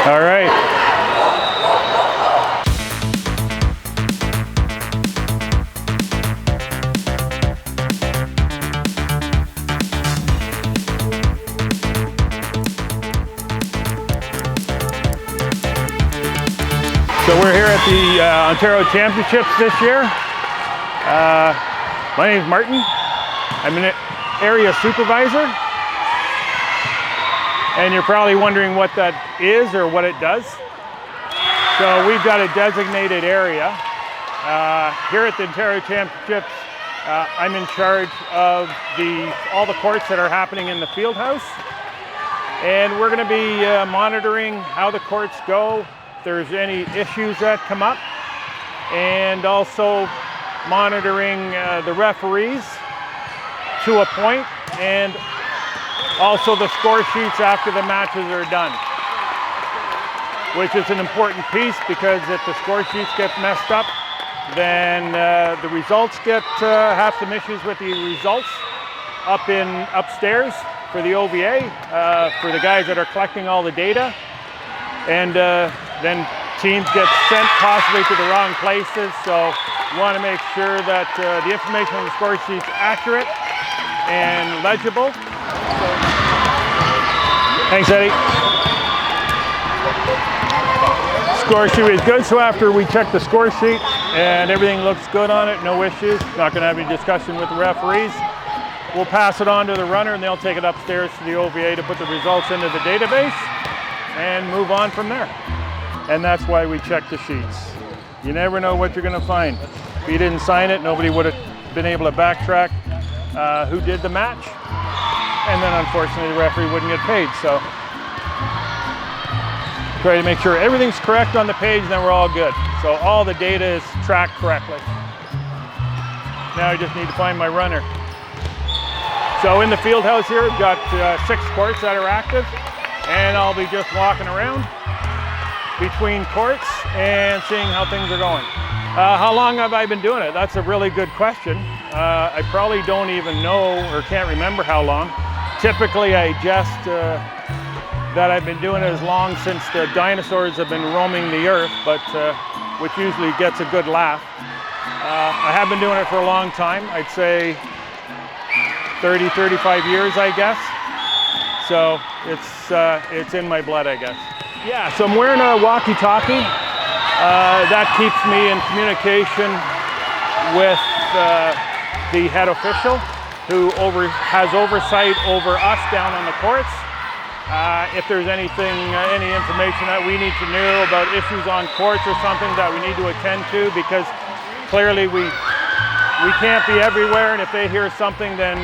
All right. So we're here at the Ontario Championships this year. My name is Martin. I'm an area supervisor. And you're probably wondering what that is or what it does. So we've got a designated area. Here at the Ontario Championships, I'm in charge of all the courts that are happening in the field house. And we're going to be monitoring how the courts go, if there's any issues that come up, and also monitoring the referees to a point, and also the score sheets after the matches are done, which is an important piece, because if the score sheets get messed up, then the results have some issues with the results upstairs for the OVA, for the guys that are collecting all the data, and then teams get sent possibly to the wrong places. So you want to make sure that the information on the score sheet is accurate and legible. Thanks, Eddie. Score sheet is good. So after we check the score sheet and everything looks good on it, no issues, not going to have any discussion with the referees, we'll pass it on to the runner and they'll take it upstairs to the OVA to put the results into the database and move on from there. And that's why we check the sheets. You never know what you're going to find. If you didn't sign it, nobody would have been able to backtrack who did the match. And then unfortunately the referee wouldn't get paid. So try to make sure everything's correct on the page, and then we're all good. So all the data is tracked correctly. Now I just need to find my runner. So in the field house here, we've got 6 courts that are active, and I'll be just walking around between courts and seeing how things are going. How long have I been doing it? That's a really good question. I probably don't even know or can't remember how long. Typically I jest that I've been doing it as long since the dinosaurs have been roaming the earth, but which usually gets a good laugh. I have been doing it for a long time. I'd say 30, 35 years, I guess. So it's in my blood, I guess. Yeah, so I'm wearing a walkie-talkie. That keeps me in communication with the head official, who has oversight over us down on the courts. If there's any information that we need to know about issues on courts or something that we need to attend to, because clearly we can't be everywhere, and if they hear something, then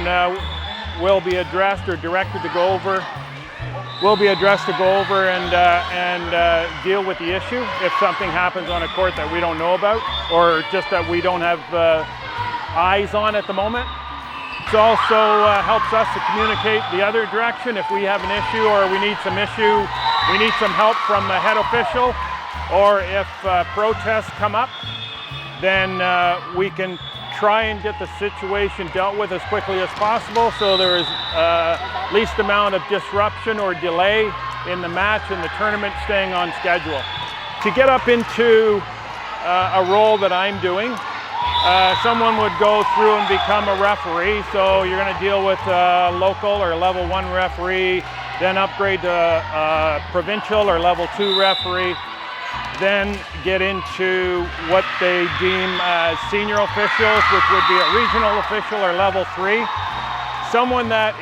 we'll be addressed or directed to go over. We'll be addressed to go over and deal with the issue if something happens on a court that we don't know about, or just that we don't have eyes on at the moment. It also helps us to communicate the other direction if we have an issue, or we need some help from the head official, or if protests come up, then we can try and get the situation dealt with as quickly as possible, so there is least amount of disruption or delay in the match and the tournament staying on schedule. To get up into a role that I'm doing, someone would go through and become a referee. So you're going to deal with a local or level 1 referee, then upgrade to provincial or level 2 referee, then get into what they deem as senior officials, which would be a regional official or level 3. Someone that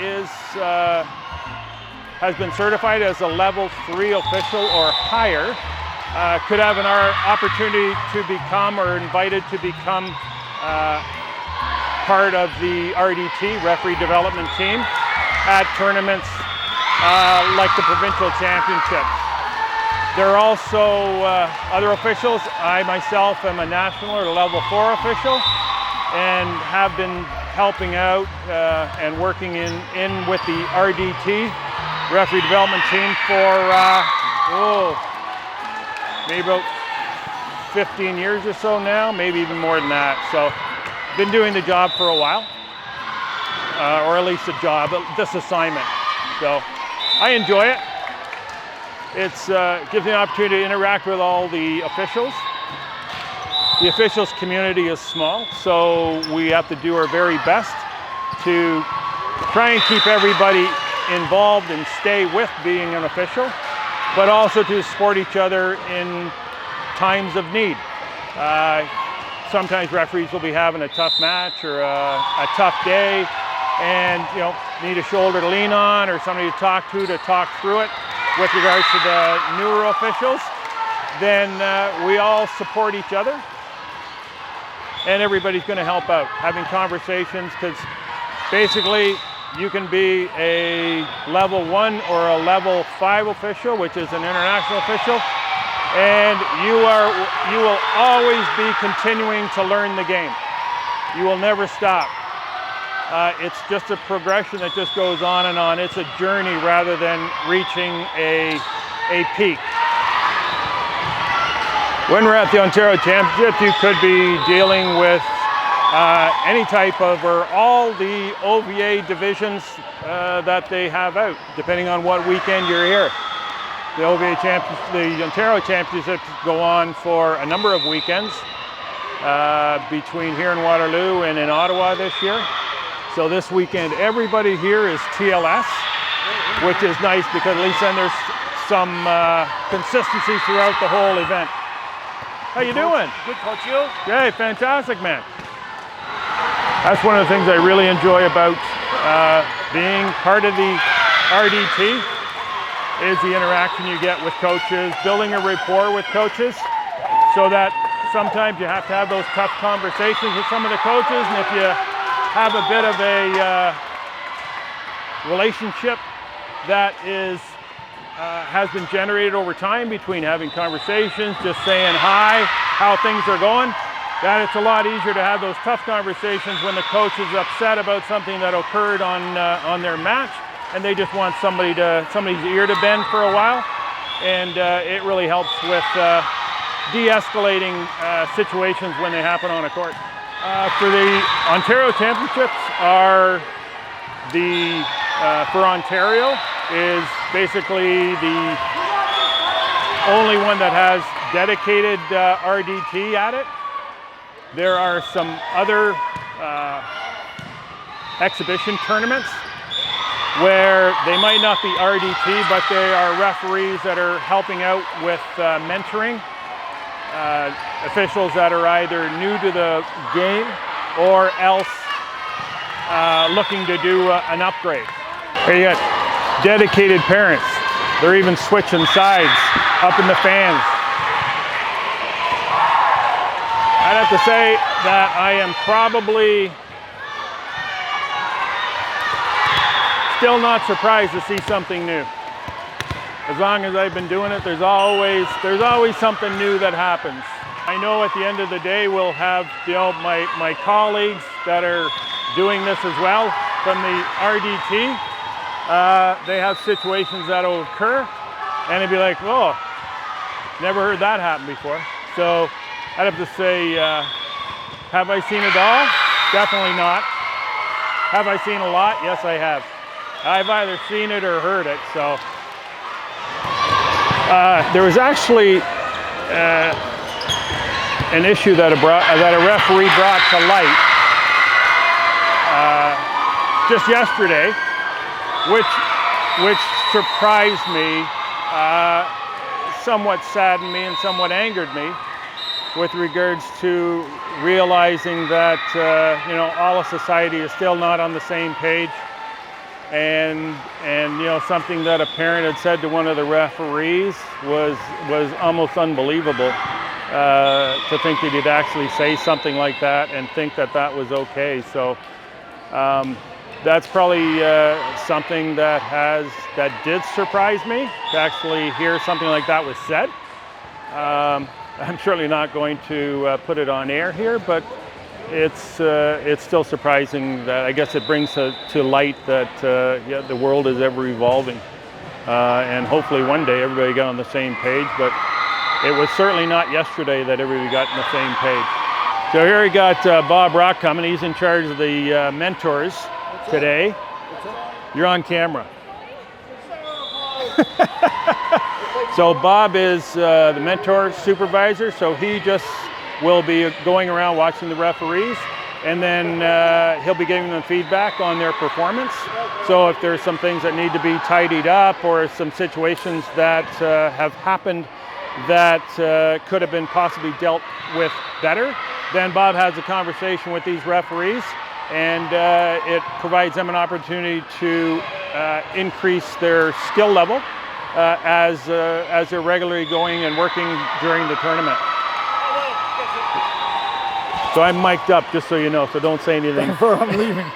has been certified as a level 3 official or higher could have an opportunity to become, or invited to become, part of the RDT, referee development team, at tournaments like the provincial championships. There are also other officials. I myself am a national or level 4 official, and have been helping out and working in with the RDT, referee development team, for maybe about 15 years or so now, maybe even more than that. So been doing the job for a while, or at least a job, this assignment. So I enjoy it. It gives me an opportunity to interact with all the officials. The officials community is small, so we have to do our very best to try and keep everybody involved and stay with being an official, but also to support each other in times of need. Sometimes referees will be having a tough match or a tough day, and need a shoulder to lean on or somebody to talk through it. With regards to the newer officials, then we all support each other, and everybody's going to help out, having conversations, because basically you can be a level 1 or a level 5 official, which is an international official, and you will always be continuing to learn the game. You will never stop. It's just a progression that just goes on and on. It's a journey rather than reaching a peak. When we're at the Ontario Championship, you could be dealing with any type of, or all the OVA divisions that they have out, depending on what weekend you're here. The OVA Championships, the Ontario Championships go on for a number of weekends between here in Waterloo and in Ottawa this year. So this weekend, everybody here is TLS, which is nice because at least then there's some consistency throughout the whole event. How you doing? Good, coach. You? Yeah, fantastic, man. That's one of the things I really enjoy about being part of the RDT is the interaction you get with coaches, building a rapport with coaches, so that sometimes you have to have those tough conversations with some of the coaches, and if you have a bit of a relationship that has been generated over time between having conversations, just saying hi, how things are going, that it's a lot easier to have those tough conversations when the coach is upset about something that occurred on their match, and they just want somebody's ear to bend for a while, and it really helps with de-escalating situations when they happen on a court. For the Ontario Championships for Ontario is basically the only one that has dedicated RDT at it. There are some other exhibition tournaments where they might not be RDT, but they are referees that are helping out with mentoring. Officials that are either new to the game or else looking to do an upgrade. Here you got dedicated parents. They're even switching sides up in the fans. I'd have to say that I am probably still not surprised to see something new. As long as I've been doing it, there's always something new that happens. I know at the end of the day we'll have my colleagues that are doing this as well from the RDT. They have situations that will occur, and they'd be like, "Oh, never heard that happen before." So I'd have to say, have I seen it all? Definitely not. Have I seen a lot? Yes, I have. I've either seen it or heard it. So. There was actually an issue that a referee brought to light just yesterday, which surprised me, somewhat saddened me, and somewhat angered me, with regards to realizing that all of society is still not on the same page. And something that a parent had said to one of the referees was almost unbelievable, to think that he'd actually say something like that and think that that was okay. So that's probably something that did surprise me, to actually hear something like that was said. I'm certainly not going to put it on air here, but it's still surprising that, I guess, it brings to light that the world is ever evolving, and hopefully one day everybody got on the same page, but it was certainly not yesterday that everybody got on the same page. So here we got Bob Rock coming. He's in charge of the mentors today. You're on camera. So Bob is the mentor supervisor, so he just will be going around watching the referees, and then he'll be giving them feedback on their performance. So if there's some things that need to be tidied up, or some situations that have happened that could have been possibly dealt with better, then Bob has a conversation with these referees, and it provides them an opportunity to increase their skill level as they're regularly going and working during the tournament. So I'm mic'd up, just so you know, so don't say anything. I'm leaving.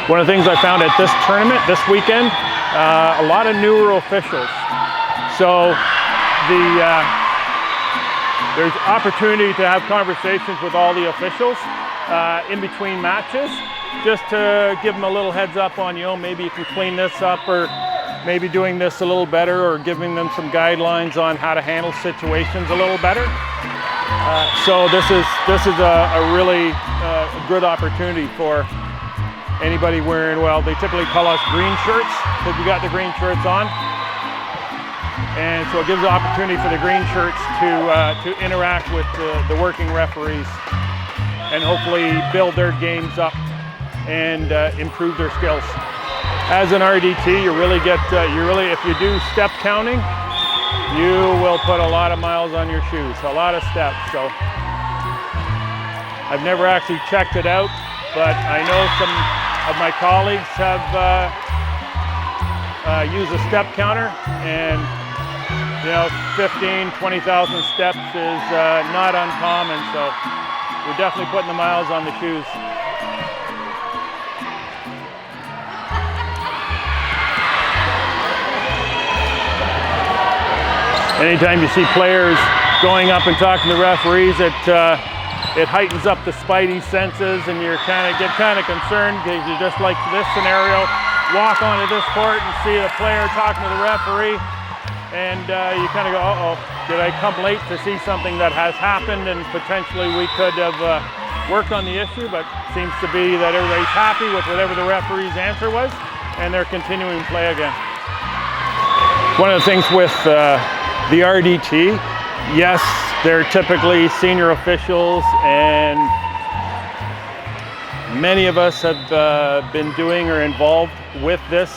One of the things I found at this tournament this weekend, a lot of newer officials. So there's opportunity to have conversations with all the officials in between matches, just to give them a little heads up on, maybe you can clean this up, or maybe doing this a little better, or giving them some guidelines on how to handle situations a little better. So this is a really good opportunity for anybody wearing, well, they typically call us green shirts, because we got the green shirts on. And so it gives the opportunity for the green shirts to interact with the working referees, and hopefully build their games up and improve their skills. As an RDT, you really, if you do step counting, you will put a lot of miles on your shoes, a lot of steps. So I've never actually checked it out, but I know some of my colleagues have used a step counter, and 15, 20,000 steps is not uncommon, so we're definitely putting the miles on the shoes. Anytime you see players going up and talking to referees, it heightens up the spidey senses, and you get kind of concerned, because you just, like this scenario, walk onto this court and see the player talking to the referee, and you kind of go, uh-oh, did I come late to see something that has happened, and potentially we could have worked on the issue, but seems to be that everybody's happy with whatever the referee's answer was, and they're continuing play again. One of the things with the RDT, yes, they're typically senior officials, and many of us have been doing or involved with this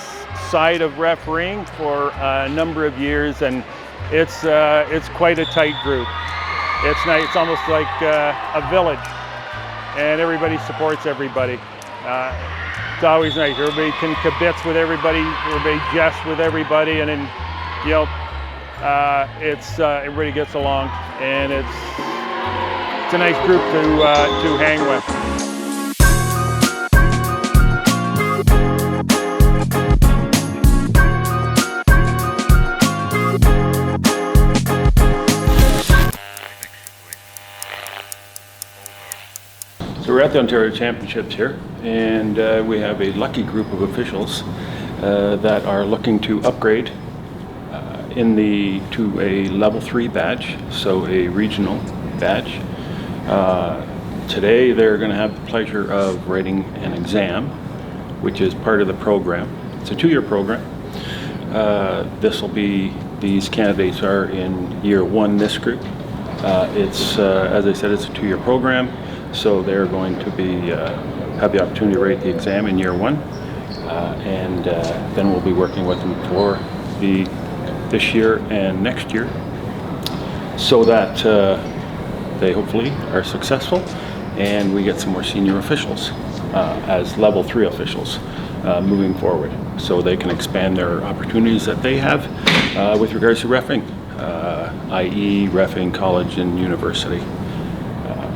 side of refereeing for a number of years, and it's quite a tight group. It's nice. It's almost like a village, and everybody supports everybody. It's always nice. Everybody can kibitz with everybody. Everybody jests with everybody, and then everybody gets along, and it's a nice group to hang with. So we're at the Ontario Championships here, and we have a lucky group of officials that are looking to upgrade to a level 3 badge, so a regional badge. Today they're going to have the pleasure of writing an exam, which is part of the program. It's a 2-year program. These candidates are in year 1, this group. It's as I said, it's a 2-year program, so they're going to have the opportunity to write the exam in year 1, and then we'll be working with them for this year and next year, so that they hopefully are successful, and we get some more senior officials as level 3 officials moving forward, so they can expand their opportunities that they have with regards to reffing, i.e. reffing college and university.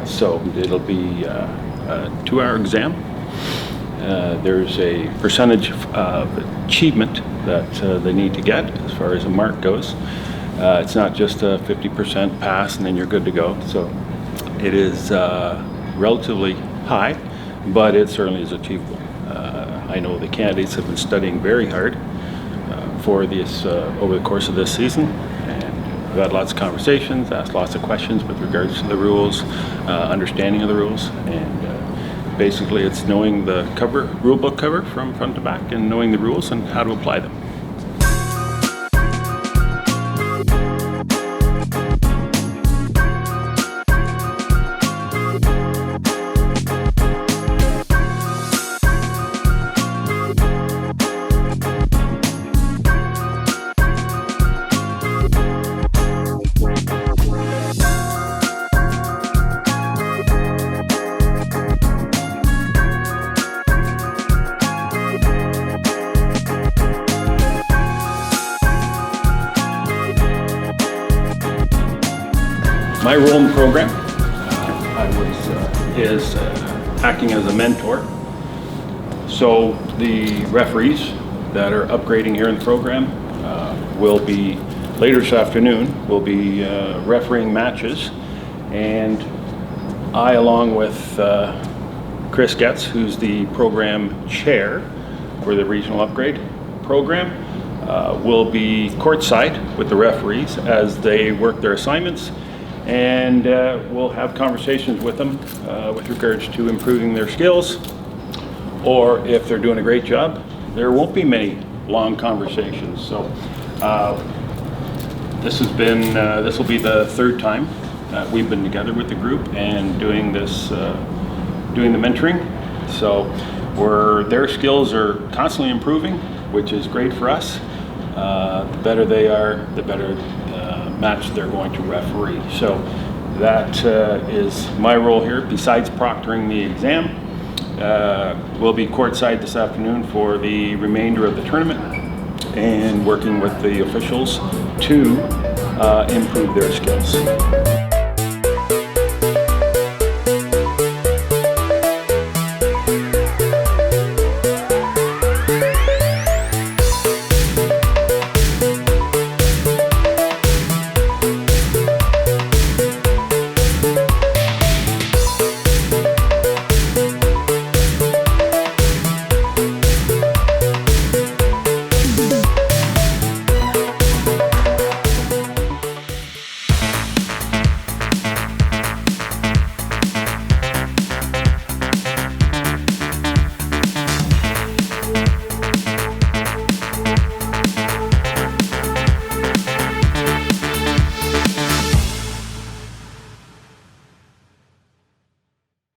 So it'll be a 2-hour exam. There's a percentage of achievement that they need to get as far as a mark goes. It's not just a 50% pass and then you're good to go. So it is relatively high, but it certainly is achievable. I know the candidates have been studying very hard for this over the course of this season, and we've had lots of conversations, asked lots of questions with regards to the rules, understanding of the rules, and Basically, it's knowing the rule book cover from front to back and knowing the rules and how to apply them. My role in the program, is acting as a mentor. So the referees that are upgrading here in the program will be, later this afternoon, will be refereeing matches. And I, along with Chris Getz, who's the program chair for the regional upgrade program, will be courtside with the referees as they work their assignments. And we'll have conversations with them with regards to improving their skills, or if they're doing a great job, there won't be many long conversations. So this will be the third time that we've been together with the group and doing this, doing the mentoring. So their skills are constantly improving, which is great for us. The better they are, the better match they're going to referee. So that is my role here. Besides proctoring the exam, we'll be courtside this afternoon for the remainder of the tournament and working with the officials to improve their skills.